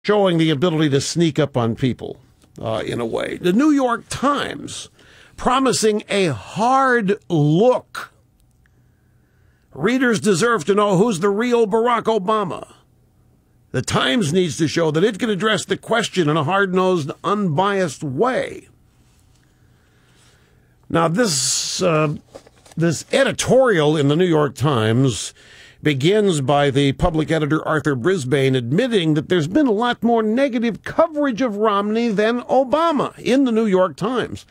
showing the ability to sneak up on people in a way. The New York Times promising a hard look. Readers deserve to know who's the real Barack Obama. The Times needs to show that it can address the question in a hard-nosed, unbiased way. Now, this editorial in the New York Times begins by the public editor Arthur Brisbane admitting that there's been a lot more negative coverage of Romney than Obama in the New York Times.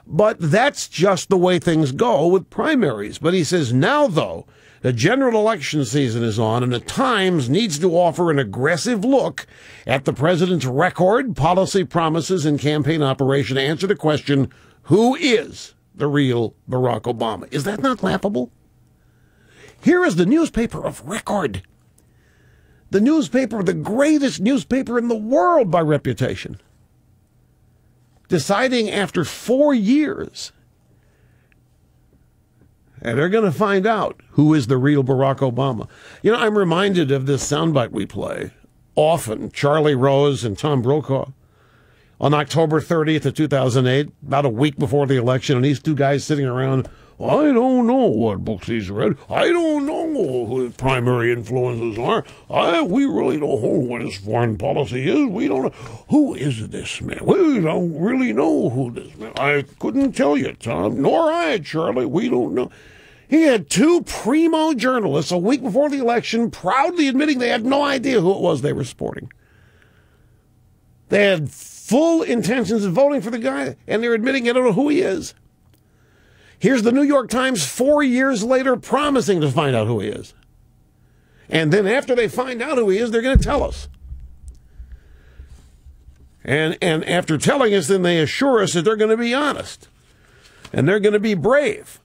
But that's just the way things go with primaries. But he says now, though, the general election season is on, and the Times needs to offer an aggressive look at the president's record, policy promises, and campaign operation to answer the question, who is the real Barack Obama? Is that not laughable? Here is the newspaper of record. The newspaper, the greatest newspaper in the world by reputation, deciding after 4 years, and they're going to find out who is the real Barack Obama. You know, I'm reminded of this soundbite we play often, Charlie Rose and Tom Brokaw, on October 30th of 2008, about a week before the election, and these two guys sitting around, I don't know what books he's read. I don't know who his primary influences are. We really don't know what his foreign policy is. We don't know. Who is this man? We don't really know who this man. I couldn't tell you, Tom, nor I, Charlie. We don't know. He had two primo journalists a week before the election proudly admitting they had no idea who it was they were supporting. They had full intentions of voting for the guy, and they're admitting they don't know who he is. Here's the New York Times 4 years later promising to find out who he is. And then after they find out who he is, they're going to tell us. And after telling us, then they assure us that they're going to be honest. And they're going to be brave.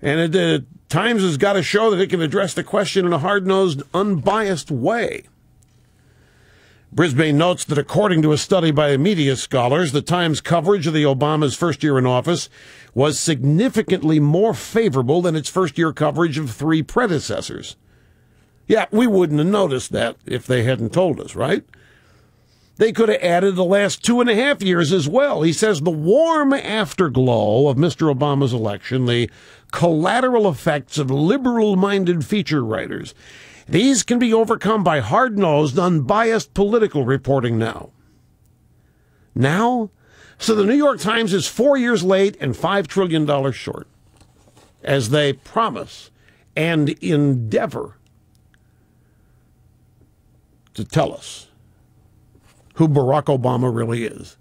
And the Times has got to show that it can address the question in a hard-nosed, unbiased way. Brisbane notes that according to a study by media scholars, the Times coverage of the Obama's first year in office was significantly more favorable than its first-year coverage of three predecessors. Yeah, we wouldn't have noticed that if they hadn't told us, right? They could have added the last 2.5 years as well. He says the warm afterglow of Mr. Obama's election, the collateral effects of liberal-minded feature writers, these can be overcome by hard-nosed, unbiased political reporting now. Now? So the New York Times is 4 years late and $5 trillion short, as they promise and endeavor to tell us who Barack Obama really is.